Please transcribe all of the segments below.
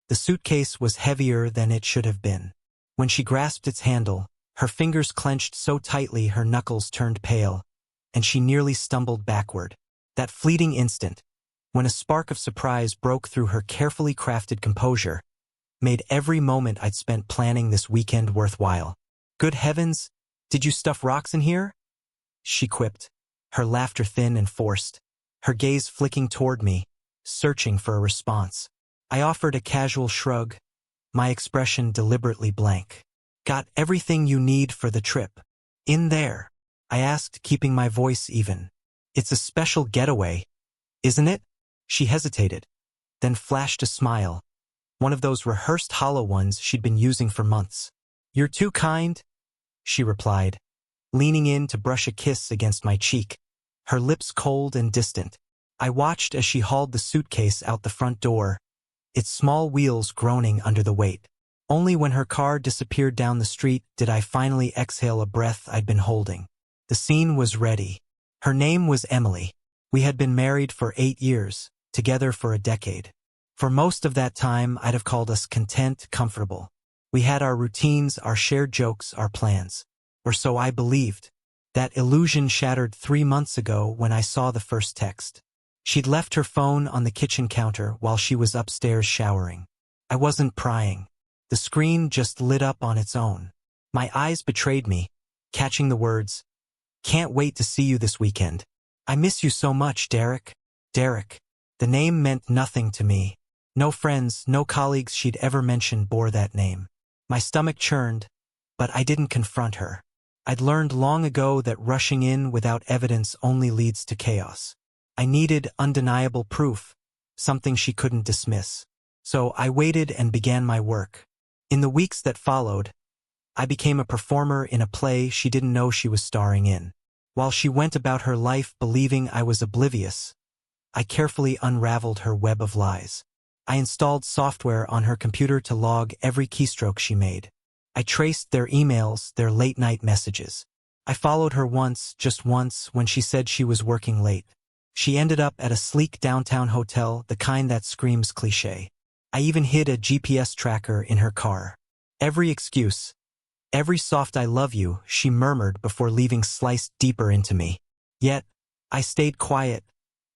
The suitcase was heavier than it should have been. When she grasped its handle, her fingers clenched so tightly her knuckles turned pale, and she nearly stumbled backward. That fleeting instant, when a spark of surprise broke through her carefully crafted composure, made every moment I'd spent planning this weekend worthwhile. "Good heavens, did you stuff rocks in here?" she quipped, her laughter thin and forced, her gaze flicking toward me, searching for a response. I offered a casual shrug, my expression deliberately blank. "Got everything you need for the trip in there?" I asked, keeping my voice even. "It's a special getaway, isn't it?" She hesitated, then flashed a smile, one of those rehearsed hollow ones she'd been using for months. "You're too kind," she replied, leaning in to brush a kiss against my cheek, her lips cold and distant. I watched as she hauled the suitcase out the front door, its small wheels groaning under the weight. Only when her car disappeared down the street did I finally exhale a breath I'd been holding. The scene was ready. Her name was Emily. We had been married for 8 years, together for a decade. For most of that time, I'd have called us content, comfortable. We had our routines, our shared jokes, our plans. Or so I believed. That illusion shattered 3 months ago when I saw the first text. She'd left her phone on the kitchen counter while she was upstairs showering. I wasn't prying. The screen just lit up on its own. My eyes betrayed me, catching the words, "Can't wait to see you this weekend. I miss you so much, Derek." Derek. The name meant nothing to me. No friends, no colleagues she'd ever mentioned bore that name. My stomach churned, but I didn't confront her. I'd learned long ago that rushing in without evidence only leads to chaos. I needed undeniable proof, something she couldn't dismiss. So I waited and began my work. In the weeks that followed, I became a performer in a play she didn't know she was starring in. While she went about her life believing I was oblivious, I carefully unraveled her web of lies. I installed software on her computer to log every keystroke she made. I traced their emails, their late-night messages. I followed her once, just once, when she said she was working late. She ended up at a sleek downtown hotel, the kind that screams cliché. I even hid a GPS tracker in her car. Every excuse, every soft "I love you," she murmured before leaving sliced deeper into me. Yet, I stayed quiet,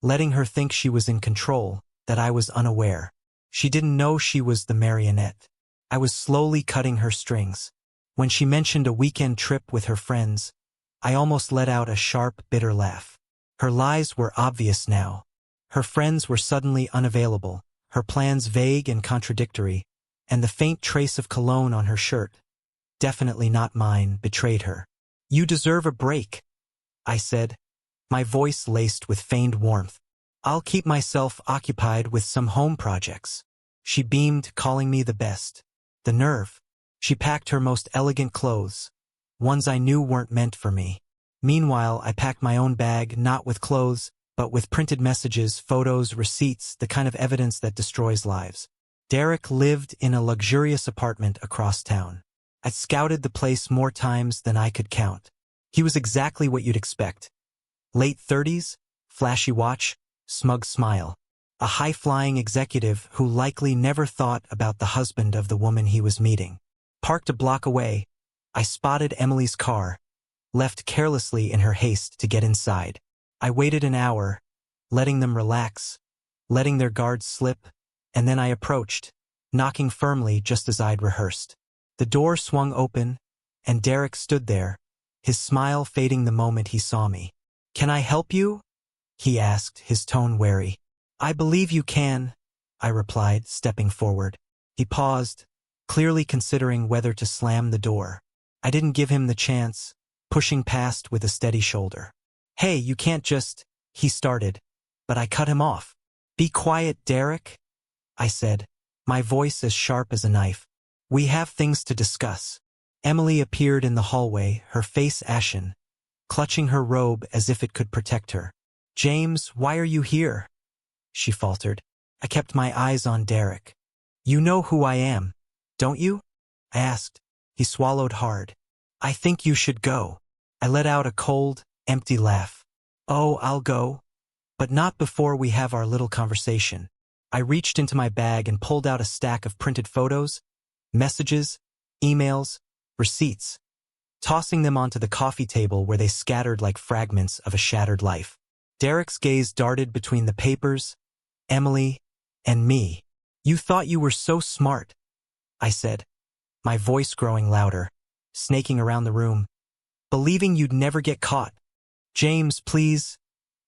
letting her think she was in control, that I was unaware. She didn't know she was the marionette. I was slowly cutting her strings. When she mentioned a weekend trip with her friends, I almost let out a sharp, bitter laugh. Her lies were obvious now. Her friends were suddenly unavailable, her plans vague and contradictory, and the faint trace of cologne on her shirt, definitely not mine, betrayed her. "You deserve a break," I said, my voice laced with feigned warmth. "I'll keep myself occupied with some home projects." She beamed, calling me the best. The nerve. She packed her most elegant clothes, ones I knew weren't meant for me. Meanwhile, I packed my own bag, not with clothes, but with printed messages, photos, receipts, the kind of evidence that destroys lives. Derek lived in a luxurious apartment across town. I'd scouted the place more times than I could count. He was exactly what you'd expect. Late 30s, flashy watch, smug smile. A high-flying executive who likely never thought about the husband of the woman he was meeting. Parked a block away, I spotted Emily's car, left carelessly in her haste to get inside. I waited an hour, letting them relax, letting their guards slip, and then I approached, knocking firmly just as I'd rehearsed. The door swung open, and Derek stood there, his smile fading the moment he saw me. "Can I help you?" he asked, his tone wary. "I believe you can," I replied, stepping forward. He paused, clearly considering whether to slam the door. I didn't give him the chance, pushing past with a steady shoulder. "Hey, you can't just," he started, but I cut him off. "Be quiet, Derek," I said, my voice as sharp as a knife. "We have things to discuss." Emily appeared in the hallway, her face ashen, clutching her robe as if it could protect her. "James, why are you here?" she faltered. I kept my eyes on Derek. "You know who I am, don't you?" I asked. He swallowed hard. "I think you should go." I let out a cold, empty laugh. "Oh, I'll go. But not before we have our little conversation." I reached into my bag and pulled out a stack of printed photos, messages, emails, receipts, tossing them onto the coffee table where they scattered like fragments of a shattered life. Derek's gaze darted between the papers, Emily, and me. "You thought you were so smart," I said, my voice growing louder, snaking around the room, "believing you'd never get caught." "James, please."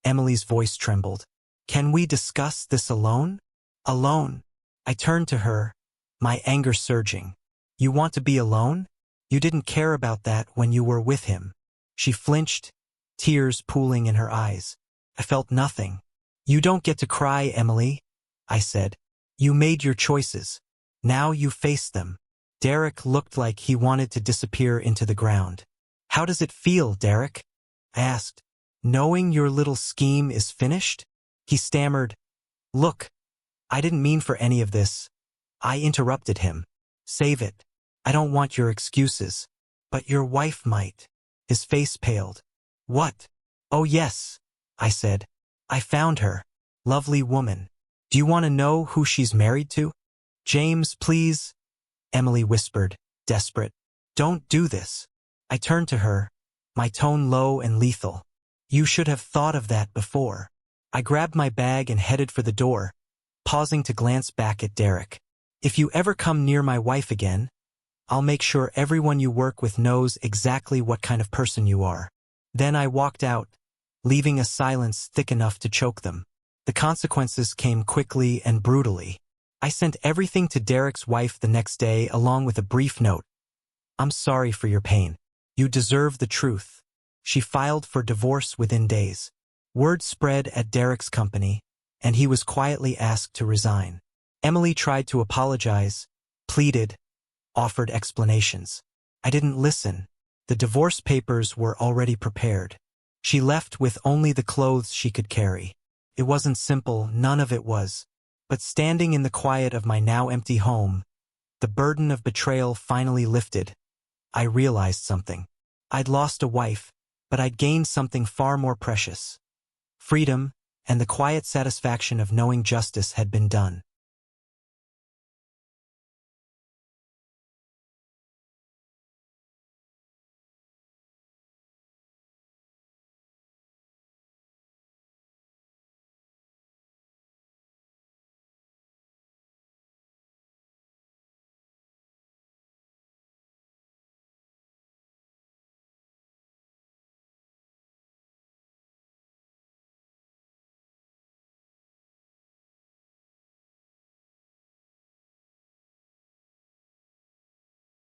Emily's voice trembled. "Can we discuss this alone?" "Alone?" I turned to her, my anger surging. "You want to be alone? You didn't care about that when you were with him." She flinched, tears pooling in her eyes. I felt nothing. "You don't get to cry, Emily," I said. "You made your choices. Now you face them." Derek looked like he wanted to disappear into the ground. "How does it feel, Derek?" I asked. "Knowing your little scheme is finished?" He stammered. "Look, I didn't mean for any of this." I interrupted him. "Save it. I don't want your excuses. But your wife might." His face paled. "What?" "Oh yes," I said. "I found her. Lovely woman. Do you want to know who she's married to?" "James, please," Emily whispered, desperate. "Don't do this." I turned to her, my tone low and lethal. "You should have thought of that before." I grabbed my bag and headed for the door, pausing to glance back at Derek. "If you ever come near my wife again, I'll make sure everyone you work with knows exactly what kind of person you are." Then I walked out, leaving a silence thick enough to choke them. The consequences came quickly and brutally. I sent everything to Derek's wife the next day along with a brief note. "I'm sorry for your pain. You deserve the truth." She filed for divorce within days. Word spread at Derek's company, and he was quietly asked to resign. Emily tried to apologize, pleaded, offered explanations. I didn't listen. The divorce papers were already prepared. She left with only the clothes she could carry. It wasn't simple, none of it was. But standing in the quiet of my now empty home, the burden of betrayal finally lifted. I realized something. I'd lost a wife, but I'd gained something far more precious. Freedom, and the quiet satisfaction of knowing justice had been done.